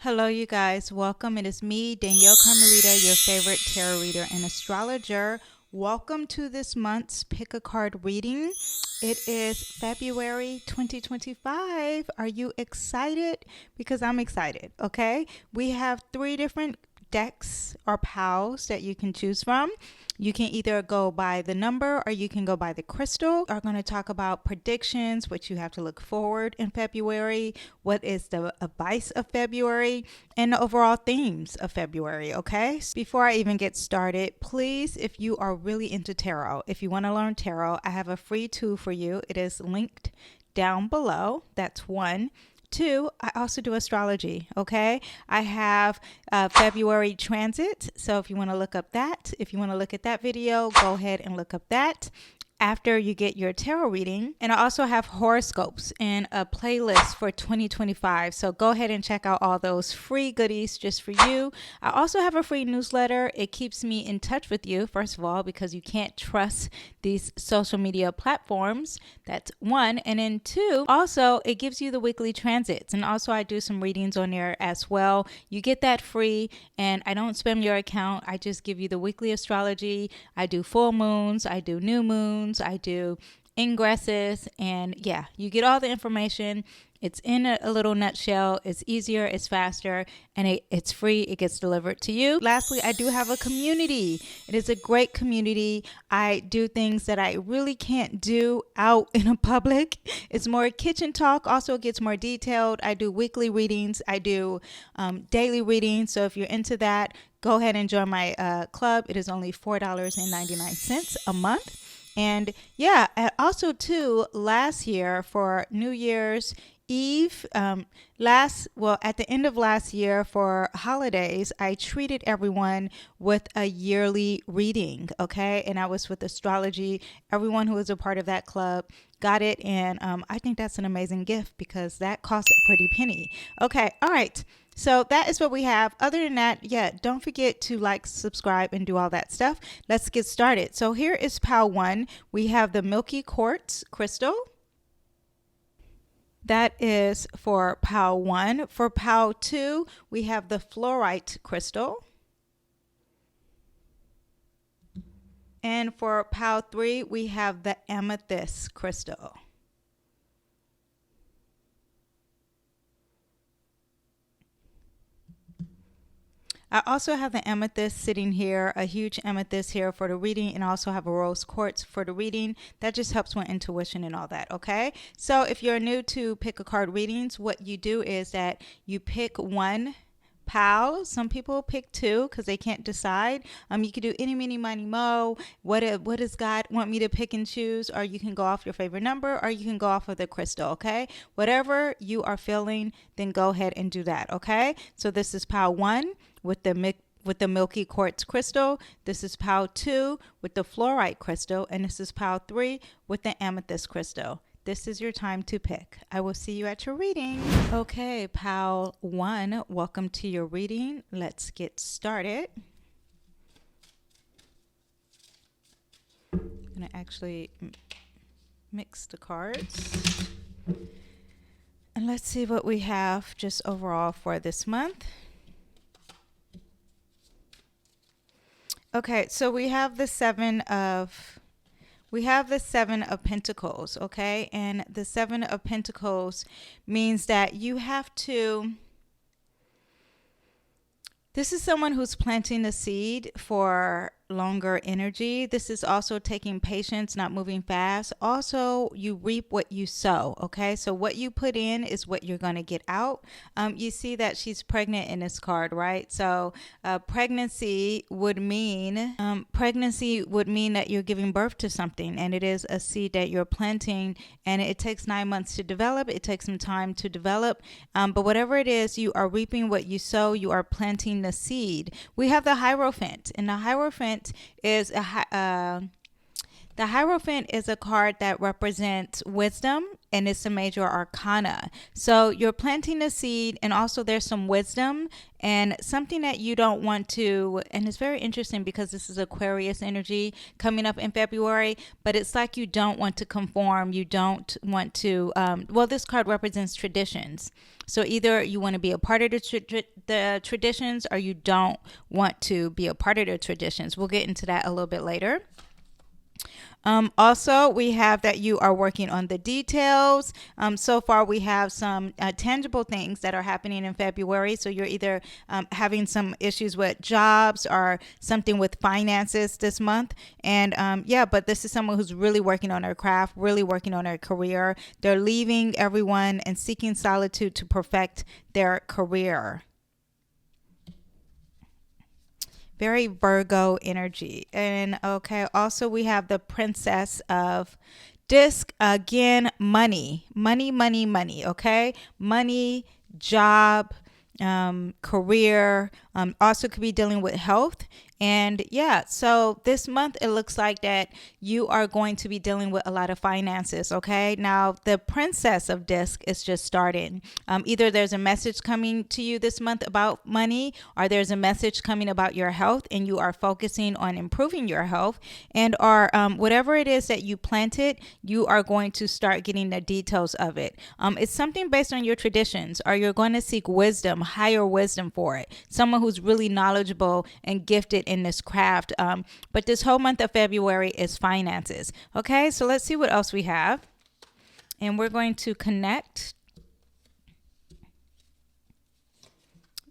Hello, you guys. Welcome. It is me, Danyell Carmelita, your favorite tarot reader and astrologer. Welcome to this month's Pick a Card reading. It is February 2025. Are you excited? Because I'm excited, okay? We have 3 different decks or piles that you can choose from. You can either go by the number or you can go by the crystal. We're going to talk about predictions, what you have to look forward in February, what is the advice of February, and the overall themes of February, okay? Before I even get started, please, if you are really into tarot, if you want to learn tarot, I have a free tool for you. It is linked down below. That's 1. 2, I also do astrology, okay? I have February transit, so if you want to look up that, if you want to look at that video, go ahead and look up that after you get your tarot reading. And I also have horoscopes and a playlist for 2025, so go ahead and check out all those free goodies just for you. I also have a free newsletter. It keeps me in touch with you, first of all, because you can't trust these social media platforms. That's 1. And then 2, also it gives you the weekly transits, and also I do some readings on there as well. You get that free, and I don't spam your account. I just give you the weekly astrology. I do full moons, I do new moons, I do ingresses, and yeah, you get all the information. It's in a little nutshell. It's easier, it's faster, and it's free. It gets delivered to you. Lastly, I do have a community. It is a great community. I do things that I really can't do out in a public. It's more kitchen talk. Also, it gets more detailed. I do weekly readings. I do daily readings. So if you're into that, go ahead and join my club. It is only $4.99 a month. And yeah, also too, last year for New Year's Eve, at the end of last year for holidays, I treated everyone with a yearly reading, okay? And I was with astrology. Everyone who was a part of that club got it, and I think that's an amazing gift because that costs a pretty penny. Okay, all right. So that is what we have. Other than that, yeah, don't forget to like, subscribe, and do all that stuff. Let's get started. So here is pile 1. We have the milky quartz crystal. That is for pile 1. For pile 2, we have the fluorite crystal. And for pile 3, we have the amethyst crystal. I also have the amethyst sitting here, a huge amethyst here for the reading, and I also have a rose quartz for the reading. That just helps with intuition and all that, okay? So if you're new to pick a card readings, what you do is that you pick 1 pile. Some people pick 2 because they can't decide. You can do any, mini, miny, mo. What does God want me to pick and choose? Or you can go off your favorite number, or you can go off of the crystal, okay? Whatever you are feeling, then go ahead and do that, okay? So this is pile 1 with the milky quartz crystal. This is pile 2 with the fluorite crystal, and this is pile 3 with the amethyst crystal. This is your time to pick. I will see you at your reading. Okay, pile 1, welcome to your reading. Let's get started. I'm going to actually mix the cards. And let's see what we have just overall for this month. Okay, so we have the 7 of Pentacles, okay? And the 7 of Pentacles means that you have to, this is someone who's planting the seed for longer energy. This is also taking patience, not moving fast. Also, you reap what you sow, okay? So what you put in is what you're going to get out. You see that she's pregnant in this card, right? So pregnancy would mean that you're giving birth to something, and it is a seed that you're planting, and it takes 9 months to develop. It takes some time to develop, but whatever it is, you are reaping what you sow. You are planting the seed. We have the Hierophant, and the Hierophant is The Hierophant is a card that represents wisdom, and it's a major arcana. So you're planting a seed, and also there's some wisdom and something that you don't want to. And it's very interesting because this is Aquarius energy coming up in February, but it's like you don't want to conform. You don't want to, well, this card represents traditions. So either you want to be a part of the traditions, or you don't want to be a part of the traditions. We'll get into that a little bit later. Also, we have that you are working on the details. So far, we have some tangible things that are happening in February. So you're either having some issues with jobs or something with finances this month. And yeah, but this is someone who's really working on their craft, really working on their career. They're leaving everyone and seeking solitude to perfect their career. Very Virgo energy. And okay, also we have the Princess of Disc. Again, money, okay? Money, job, career, also could be dealing with health. And yeah, so this month it looks like that you are going to be dealing with a lot of finances, okay? Now, the Princess of Disc is just starting. Either there's a message coming to you this month about money, or there's a message coming about your health, and you are focusing on improving your health. And or whatever it is that you planted, you are going to start getting the details of it. It's something based on your traditions, or you're going to seek wisdom, higher wisdom for it. Someone who's really knowledgeable and gifted in this craft. But this whole month of February is finances. Okay, so let's see what else we have. And we're going to connect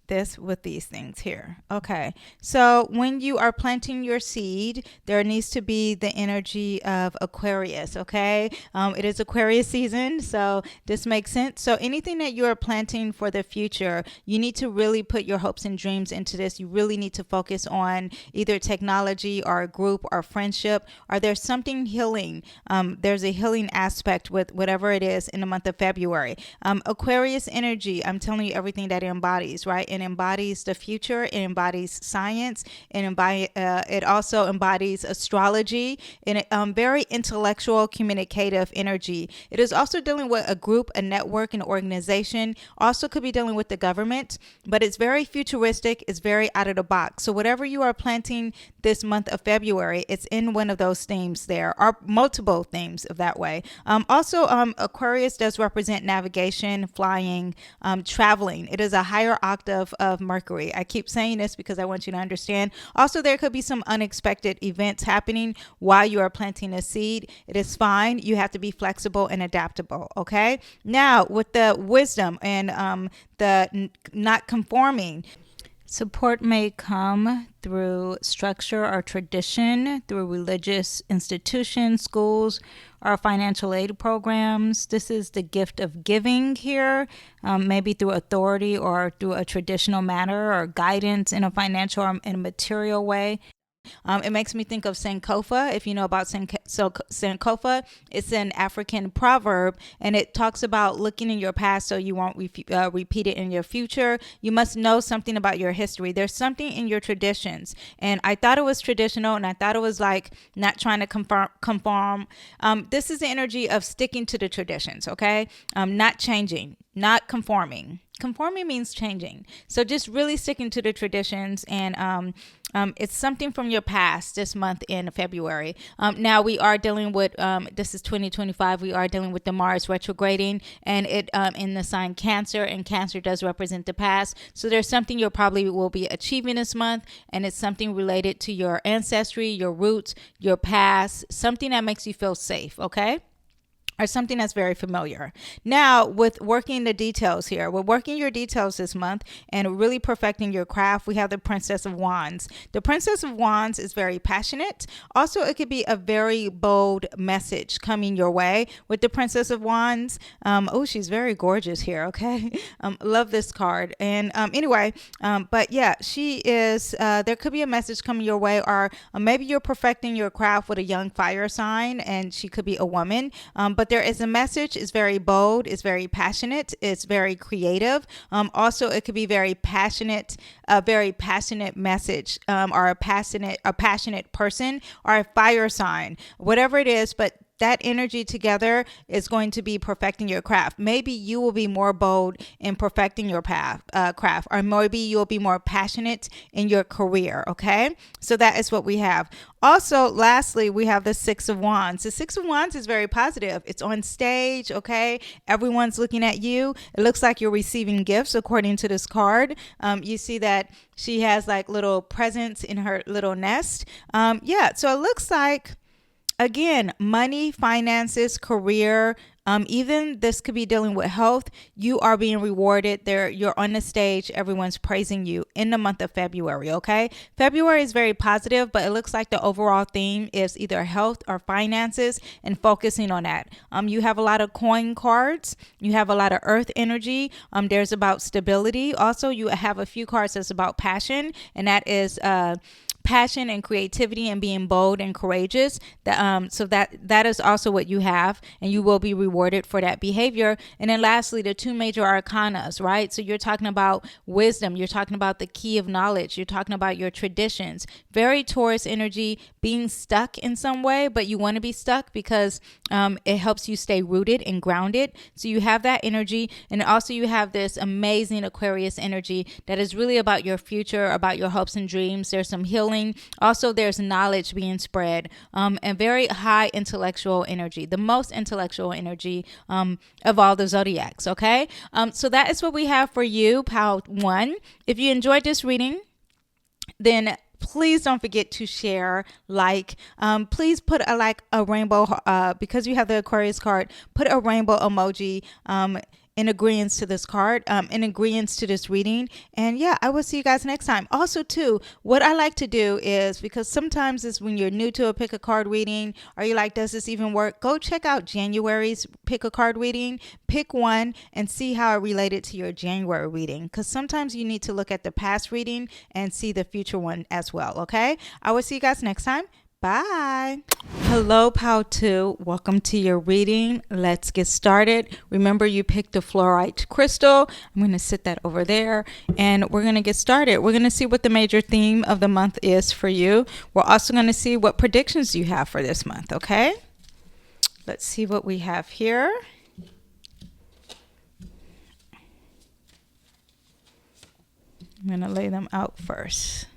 this with these things here. Okay, so when you are planting your seed, there needs to be the energy of Aquarius. Okay, it is Aquarius season, so this makes sense. So anything that you are planting for the future, you need to really put your hopes and dreams into this. You really need to focus on either technology or a group or friendship, or there's something healing. There's a healing aspect with whatever it is in the month of February. Aquarius energy, I'm telling you everything that it embodies, right? It embodies the future. It embodies science. It also embodies astrology, and very intellectual, communicative energy. It is also dealing with a group, a network, an organization. Also could be dealing with the government, but it's very futuristic. It's very out of the box. So whatever you are planting this month of February, it's in one of those themes there, or multiple themes of that way. Also, Aquarius does represent navigation, flying, traveling. It is a higher octave of Mercury. I keep saying this because I want you to understand. Also, there could be some unexpected events happening while you are planting a seed. It is fine. You have to be flexible and adaptable. Okay. Now, with the wisdom and the not conforming, support may come through structure or tradition, through religious institutions, schools, or financial aid programs. This is the gift of giving here, maybe through authority or through a traditional manner, or guidance in a financial or in a material way. It makes me think of Sankofa. If you know about Sankofa, it's an African proverb, and it talks about looking in your past so you won't repeat it in your future. You must know something about your history. There's something in your traditions, and I thought it was traditional, and I thought it was like not trying to conform. This is the energy of sticking to the traditions, okay? Not changing, not conforming. Conforming means changing. So just really sticking to the traditions, and it's something from your past this month in February. Now we are dealing with, this is 2025, we are dealing with the Mars retrograding, and it in the sign Cancer, and Cancer does represent the past. So there's something you probably will be achieving this month, and it's something related to your ancestry, your roots, your past, something that makes you feel safe, okay? Or something that's very familiar. Now, with working the details here, we're working your details this month and really perfecting your craft. We have the Princess of Wands. The Princess of Wands is very passionate. Also, it could be a very bold message coming your way with the Princess of Wands. Oh, she's very gorgeous here, okay? Love this card. And anyway, but yeah, she is, there could be a message coming your way, or maybe you're perfecting your craft with a young fire sign, and she could be a woman. But there is a message. It's very bold. It's very passionate. It's very creative. Also, it could be very passionate, a very passionate message, or a passionate person, or a fire sign, whatever it is. But that energy together is going to be perfecting your craft. Maybe you will be more bold in perfecting your craft, or maybe you'll be more passionate in your career. Okay, so that is what we have. Also, lastly, we have the Six of Wands. The Six of Wands is very positive. It's on stage. Okay, everyone's looking at you. It looks like you're receiving gifts according to this card. You see that she has like little presents in her little nest. Yeah, so it looks like, again, money, finances, career, even this could be dealing with health. You are being rewarded there. You're on the stage. Everyone's praising you in the month of February. Okay. February is very positive, but it looks like the overall theme is either health or finances, and focusing on that. You have a lot of coin cards. You have a lot of earth energy. There's about stability. Also, you have a few cards that's about passion, and that is, passion and creativity and being bold and courageous. So that is also what you have, and you will be rewarded for that behavior. And then lastly, the two major arcanas, right? So you're talking about wisdom. You're talking about the key of knowledge. You're talking about your traditions. Very Taurus energy, being stuck in some way, but you want to be stuck because it helps you stay rooted and grounded. So you have that energy. And also you have this amazing Aquarius energy that is really about your future, about your hopes and dreams. There's some healing. Also, there's knowledge being spread, and very high intellectual energy, the most intellectual energy of all the zodiacs. Okay, so that is what we have for you, Pile 1. If you enjoyed this reading, then please don't forget to share, please put a rainbow, because you have the Aquarius card, put a rainbow emoji in agreement to this card, in agreement to this reading. And yeah, I will see you guys next time. Also too, what I like to do is, because sometimes it's when you're new to a pick a card reading, or you're like, does this even work? Go check out January's pick a card reading, pick one, and see how it related to your January reading. Because sometimes you need to look at the past reading and see the future one as well. Okay, I will see you guys next time. Bye. Hello, Pile 2. Welcome to your reading. Let's get started. Remember, you picked the fluorite crystal. I'm going to sit that over there, and we're going to get started. We're going to see what the major theme of the month is for you. We're also going to see what predictions you have for this month, okay? Let's see what we have here. I'm going to lay them out first.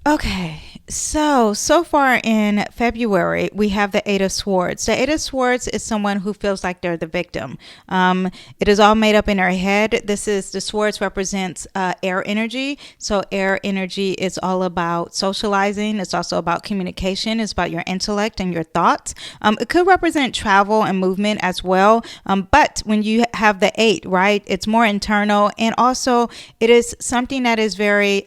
Okay, so far in February, we have the Eight of Swords. The Eight of Swords is someone who feels like they're the victim. It is all made up in their head. The swords represents air energy. So air energy is all about socializing. It's also about communication. It's about your intellect and your thoughts. It could represent travel and movement as well. But when you have the 8, right, it's more internal. And also it is something that is very...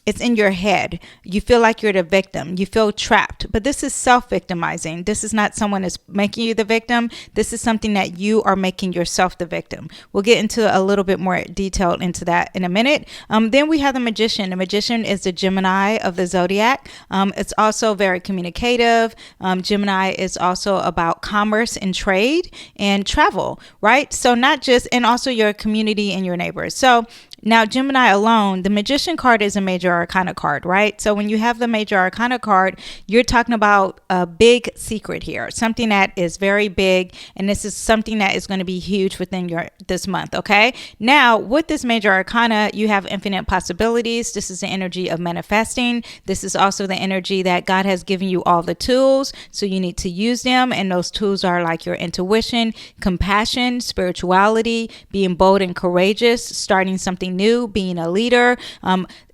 it's in your head. You feel like you're the victim. You feel trapped. But this is self-victimizing. This is not someone that's making you the victim. This is something that you are making yourself the victim. We'll get into a little bit more detail into that in a minute. Then we have the Magician. The Magician is the Gemini of the zodiac. It's also very communicative. Gemini is also about commerce and trade and travel, right? So not just, and also your community and your neighbors. So now, Gemini alone, the Magician card is a major arcana card, right? So when you have the major arcana card, you're talking about a big secret here, something that is very big, and this is something that is going to be huge within this month, okay? Now, with this major arcana, you have infinite possibilities. This is the energy of manifesting. This is also the energy that God has given you all the tools, so you need to use them, and those tools are like your intuition, compassion, spirituality, being bold and courageous, starting something new, being a leader.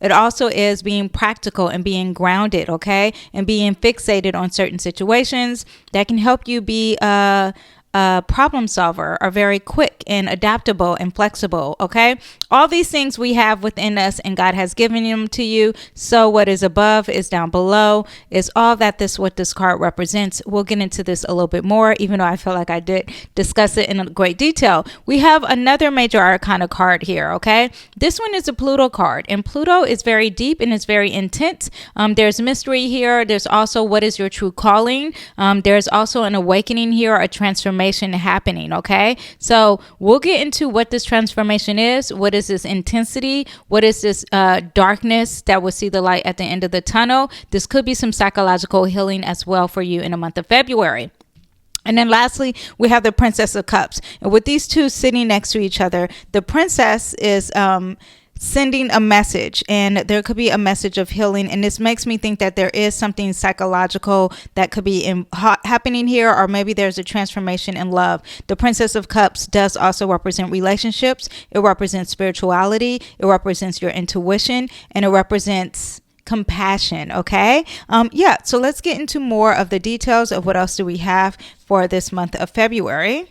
It also is being practical and being grounded, okay, and being fixated on certain situations that can help you be a a problem solver, are very quick and adaptable and flexible. Okay, all these things we have within us, and God has given them to you. So what is above is down below. Is all that what this card represents. We'll get into this a little bit more, even though I feel like I did discuss it in great detail. We have another major arcana card here. Okay, this one is a Pluto card, and Pluto is very deep and it's very intense. There's mystery here. There's also what is your true calling. There's also an awakening here, a transformation happening. Okay, so we'll get into what this transformation is. What is this intensity? What is this darkness that will see the light at the end of the tunnel? This could be some psychological healing as well for you in the month of February. And then lastly, we have the Princess of Cups. And with these two sitting next to each other, the princess is sending a message, and there could be a message of healing. And this makes me think that there is something psychological that could be happening here, or maybe there's a transformation in love. The Princess of Cups does also represent relationships. It represents spirituality. It represents your intuition, and it represents compassion. Okay. Yeah. So let's get into more of the details of what else do we have for this month of February.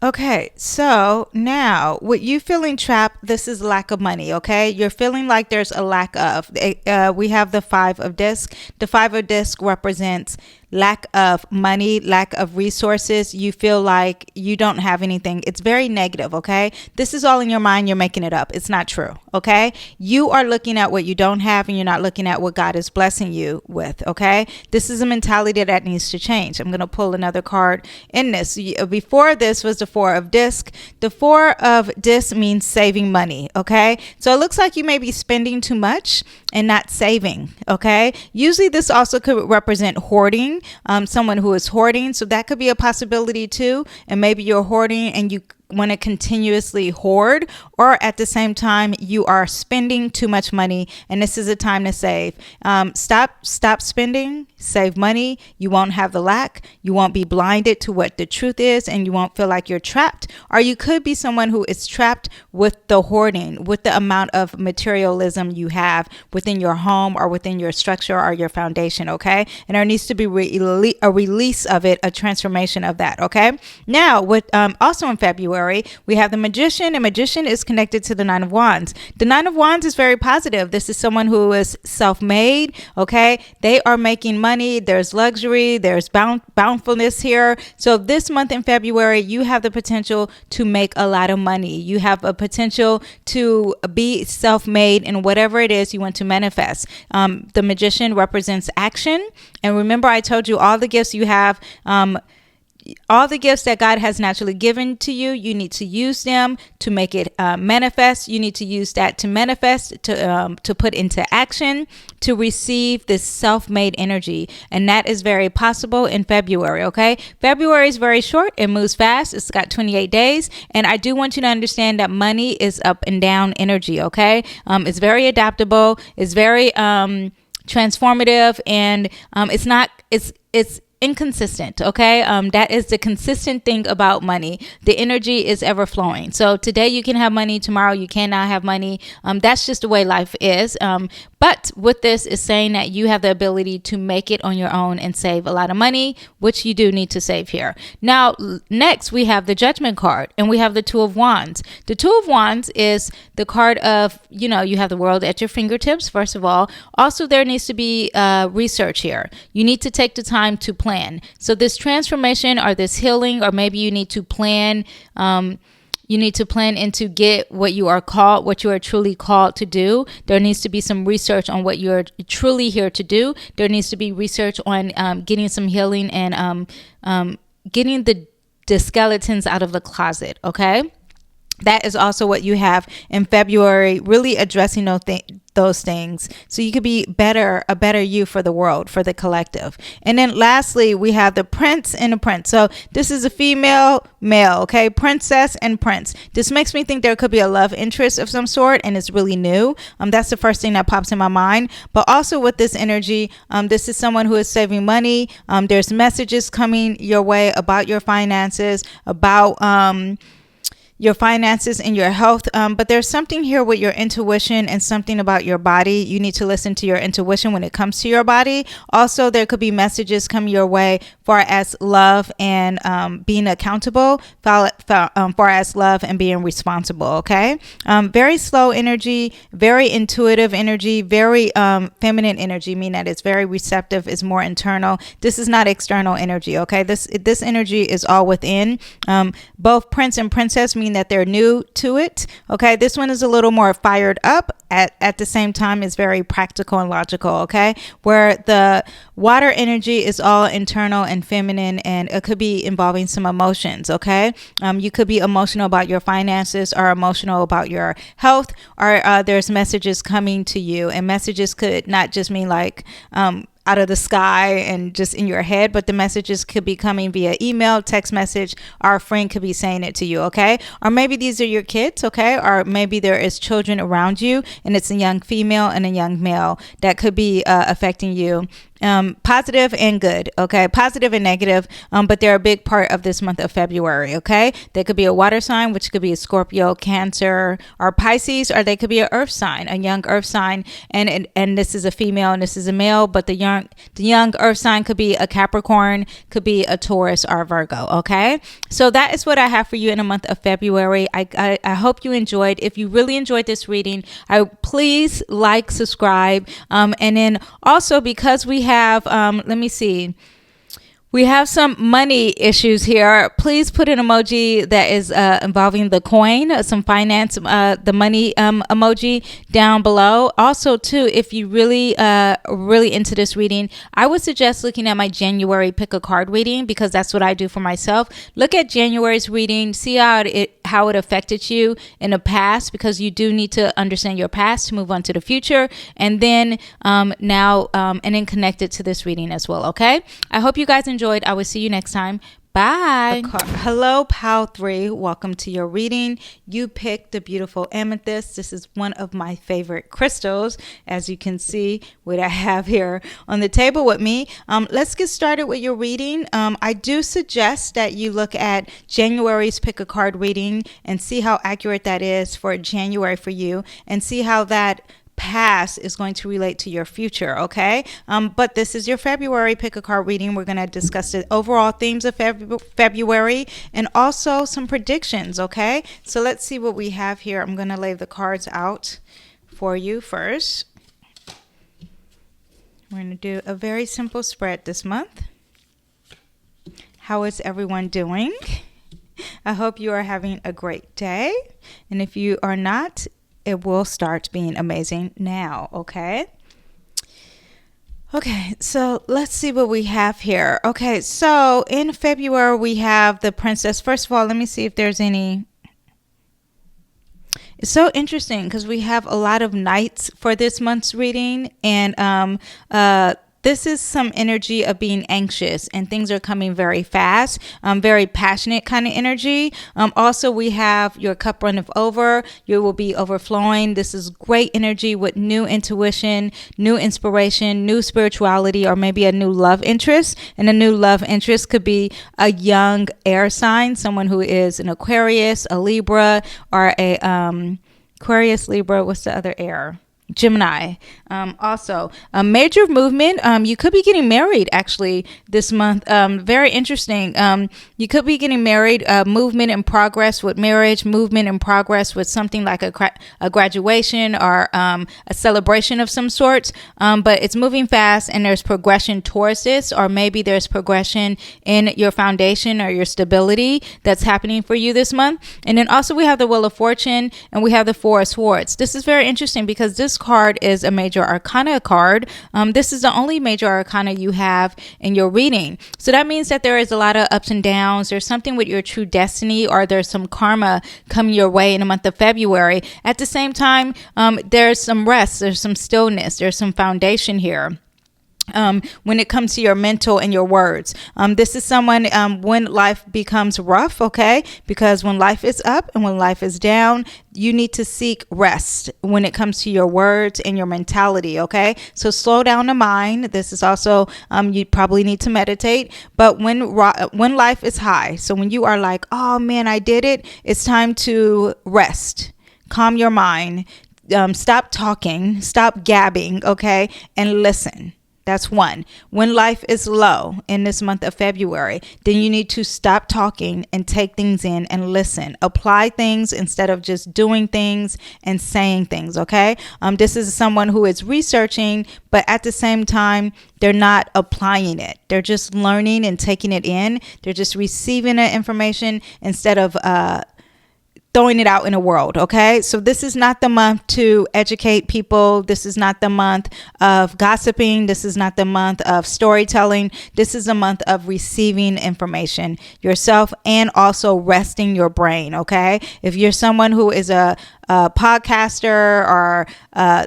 Okay, so now with you feeling trapped, this is lack of money, okay? You're feeling like there's a lack of. We have the Five of Discs. The Five of Discs represents lack of money, lack of resources. You feel like you don't have anything. It's very negative, okay? This is all in your mind. You're making it up. It's not true, okay? You are looking at what you don't have, and you're not looking at what God is blessing you with, okay? This is a mentality that needs to change. I'm going to pull another card in this. Before this was the Four of Discs. The Four of Discs means saving money, okay? So it looks like you may be spending too much and not saving, okay? Usually this also could represent hoarding, someone who is hoarding. So that could be a possibility too. And maybe you're hoarding and you want to continuously hoard, or at the same time you are spending too much money, and this is a time to save. Stop spending, save money. You won't have the lack. You won't be blinded to what the truth is, and you won't feel like you're trapped. Or you could be someone who is trapped with the hoarding, with the amount of materialism you have within your home or within your structure or your foundation, okay? And there needs to be a release of it, a transformation of that, okay? Now, with also in February, we have the Magician. The Magician is connected to the Nine of Wands. The Nine of Wands is very positive. This is someone who is self-made, okay? They are making money. There's luxury. There's bountifulness here. So this month in February, you have the potential to make a lot of money. You have a potential to be self-made in whatever it is you want to manifest. The Magician represents action. And remember, I told you all the gifts you have, all the gifts that God has naturally given to you, you need to use them to make it manifest. You need to use that to manifest, to put into action, to receive this self-made energy. And that is very possible in February, okay? February is very short. It moves fast. It's got 28 days. And I do want you to understand that money is up and down energy, okay? It's very adaptable. It's very transformative. And it's inconsistent, okay? That is the consistent thing about money. The energy is ever flowing. So today you can have money, tomorrow you cannot have money. That's just the way life is. But with this is saying that you have the ability to make it on your own and save a lot of money, which you do need to save here. Now, next we have the Judgment card, and we have the Two of Wands. The Two of Wands is the card of, you have the world at your fingertips, first of all. Also, there needs to be research here. You need to take the time to plan. So this transformation or this healing, or maybe you need to plan, and to get what you are called, what you are truly called to do. There needs to be some research on what you're truly here to do. There needs to be research on getting some healing and getting the skeletons out of the closet, okay? That is also what you have in February, really addressing those things. So you could be a better you for the world, for the collective. And then lastly, we have the Prince and the Prince. So this is a female, male, okay? Princess and Prince. This makes me think there could be a love interest of some sort, and it's really new. That's the first thing that pops in my mind. But also with this energy, this is someone who is saving money. There's messages coming your way about your finances, about your finances and your health. But there's something here with your intuition and something about your body. You need to listen to your intuition when it comes to your body. Also, there could be messages coming your way far as love and being accountable, far as love and being responsible. Okay. Very slow energy, very intuitive energy, very feminine energy, meaning that it's very receptive, is more internal. This is not external energy. Okay. This energy is all within. Both prince and princess mean that they're new to it. Okay. This one is a little more fired up. At the same time, is very practical and logical. Okay. Where the water energy is all internal and feminine, and it could be involving some emotions. Okay. You could be emotional about your finances or emotional about your health, or there's messages coming to you, and messages could not just mean like out of the sky and just in your head, but the messages could be coming via email, text message, or a friend could be saying it to you. Okay. Or maybe these are your kids. Okay. Or maybe there is children around you, and it's a young female and a young male that could be affecting you. Positive and good. Okay. Positive and negative. But they're a big part of this month of February. Okay. They could be a water sign, which could be a Scorpio, Cancer, or Pisces, or they could be an earth sign, a young earth sign. And this is a female and this is a male, but the young earth sign could be a Capricorn, could be a Taurus or a Virgo. Okay. So that is what I have for you in the month of February. I hope you enjoyed. If you really enjoyed this reading, please like, subscribe. And then also, because we have, let me see. We have some money issues here. Please put an emoji that is involving the coin, some finance, the money emoji down below. Also, too, if you really into this reading, I would suggest looking at my January pick a card reading, because that's what I do for myself. Look at January's reading, see how it affected you in the past, because you do need to understand your past to move on to the future, and then and then connect it to this reading as well. Okay, I hope you guys enjoyed. I will see you next time. Bye. Hello, Pal 3. Welcome to your reading. You picked the beautiful amethyst. This is one of my favorite crystals, as you can see what I have here on the table with me. Let's get started with your reading. I do suggest that you look at January's pick a card reading and see how accurate that is for January for you, and see how that past is going to relate to your future. Okay. But this is your February pick a card reading. We're going to discuss the overall themes of February and also some predictions. Okay. So let's see what we have here. I'm going to lay the cards out for you first. We're going to do a very simple spread this month. How is everyone doing? I hope you are having a great day. And if you are not, it will start being amazing now. Okay. Okay. So let's see what we have here. Okay. So in February, we have the princess. First of all, let me see if there's any. It's so interesting because we have a lot of knights for this month's reading, and this is some energy of being anxious, and things are coming very fast, very passionate kind of energy. Also, we have your cup runneth over. You will be overflowing. This is great energy with new intuition, new inspiration, new spirituality, or maybe a new love interest. And a new love interest could be a young air sign, someone who is an Aquarius, a Libra, or a Aquarius, Libra. What's the other air? Gemini. Also a major movement. You could be getting married actually this month. Very interesting. You could be getting married, movement in progress with marriage, movement in progress with something like a graduation or a celebration of some sorts. But it's moving fast and there's progression towards this, or maybe there's progression in your foundation or your stability that's happening for you this month. And then also we have the Wheel of Fortune and we have the Four of Swords. This is very interesting because this card is a major arcana card. This is the only major arcana you have in your reading. So that means that there is a lot of ups and downs. There's something with your true destiny, or there's some karma coming your way in the month of February. At the same time, there's some rest, there's some stillness, there's some foundation here. when it comes to your mental and your words. This is someone when life becomes rough, okay? Because when life is up and when life is down, you need to seek rest when it comes to your words and your mentality, okay? So slow down the mind. This is also, you probably need to meditate. But when life is high, so when you are like, oh man, I did it, it's time to rest. Calm your mind. Stop talking. Stop gabbing, okay? And listen. That's one. When life is low in this month of February, then you need to stop talking and take things in and listen. Apply things instead of just doing things and saying things, okay? This is someone who is researching, but at the same time, they're not applying it. They're just learning and taking it in. They're just receiving the information instead of throwing it out in the world, okay? So this is not the month to educate people. This is not the month of gossiping. This is not the month of storytelling. This is the month of receiving information yourself and also resting your brain, okay? If you're someone who is a podcaster or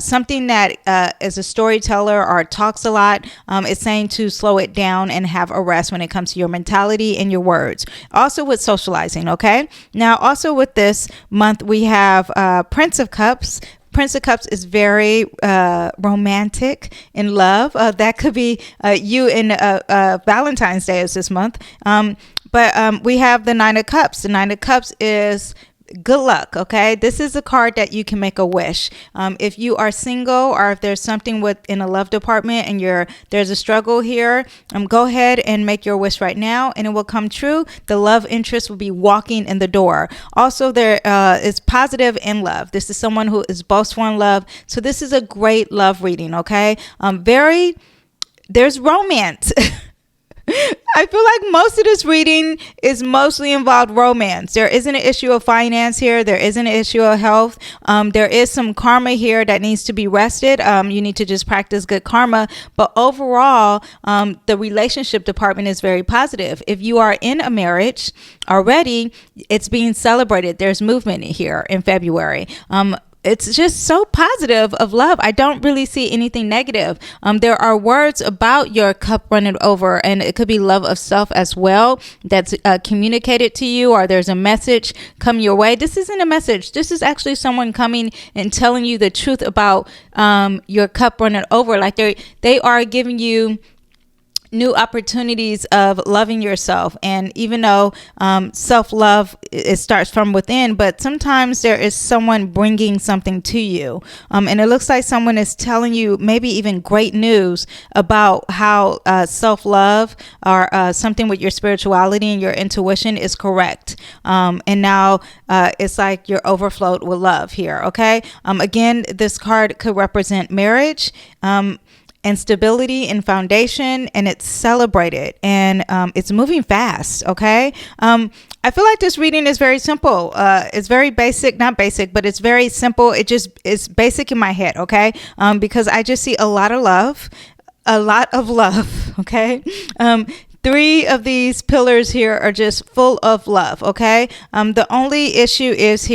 something that is a storyteller or talks a lot, it's saying to slow it down and have a rest when it comes to your mentality and your words. Also with socializing, okay? Now, also with this month, we have Prince of Cups. Prince of Cups is very romantic in love. That could be you in Valentine's Day is this month. But we have the Nine of Cups. The Nine of Cups is good luck, okay? This is a card that you can make a wish. If you are single or if there's something in a love department and there's a struggle here, go ahead and make your wish right now and it will come true. The love interest will be walking in the door. Also, there is positive in love. This is someone who is boastful in love. So this is a great love reading, okay? There's romance. I feel like most of this reading is mostly involved romance. There isn't an issue of finance here. There isn't an issue of health. There is some karma here that needs to be rested. You need to just practice good karma. But overall, the relationship department is very positive. If you are in a marriage already, it's being celebrated. There's movement here in February. It's just so positive of love. I don't really see anything negative. There are words about your cup running over, and it could be love of self as well that's communicated to you, or there's a message come your way. This isn't a message. This is actually someone coming and telling you the truth about your cup running over. Like they are giving you new opportunities of loving yourself. And even though self-love, it starts from within, but sometimes there is someone bringing something to you. And it looks like someone is telling you maybe even great news about how self-love or something with your spirituality and your intuition is correct. And now it's like you're overflowed with love here, okay? Again, this card could represent marriage, and stability and foundation, and it's celebrated and it's moving fast, okay? I feel like this reading is very simple. It's very basic, not basic, but it's very simple. It's basic in my head, okay? Because I just see a lot of love, okay? 3 of these pillars here are just full of love, okay? The only issue is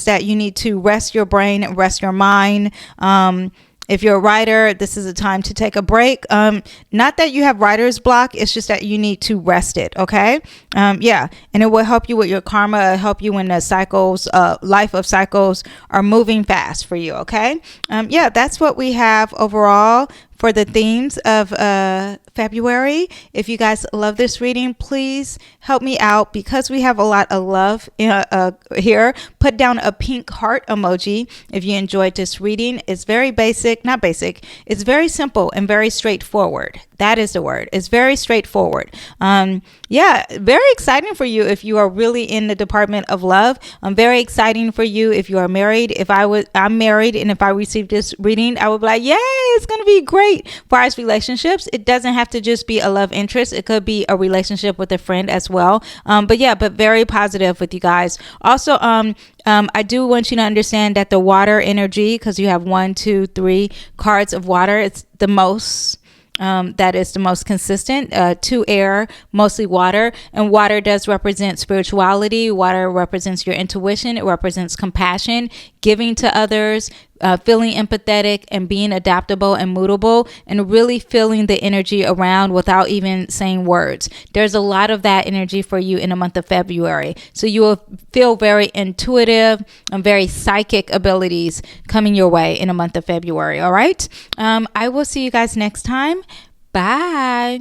that you need to rest your brain and rest your mind. If you're a writer, this is a time to take a break. Not that you have writer's block. It's just that you need to rest it. Okay. Yeah. And it will help you with your karma, help you when the cycles, life of cycles are moving fast for you. Okay. Yeah, that's what we have overall for the themes of February. If you guys love this reading, please help me out because we have a lot of love here. Put down a pink heart emoji if you enjoyed this reading. It's very basic, not basic. It's very simple and very straightforward. That is the word. It's very straightforward. Yeah, very exciting for you if you are really in the department of love. Very exciting for you if you are married. I'm married, and if I received this reading, I would be like, yay, it's going to be great for our relationships. It doesn't have to just be a love interest. It could be a relationship with a friend as well. But very positive with you guys. Also, I do want you to understand that the water energy, because you have 1, 2, 3 cards of water, it's the most. That is the most consistent. 2 air, mostly water, and water does represent spirituality. Water represents your intuition. It represents compassion, giving to others, feeling empathetic and being adaptable and mutable and really feeling the energy around without even saying words. There's a lot of that energy for you in the month of February. So you will feel very intuitive and very psychic abilities coming your way in the month of February. All right. I will see you guys next time. Bye.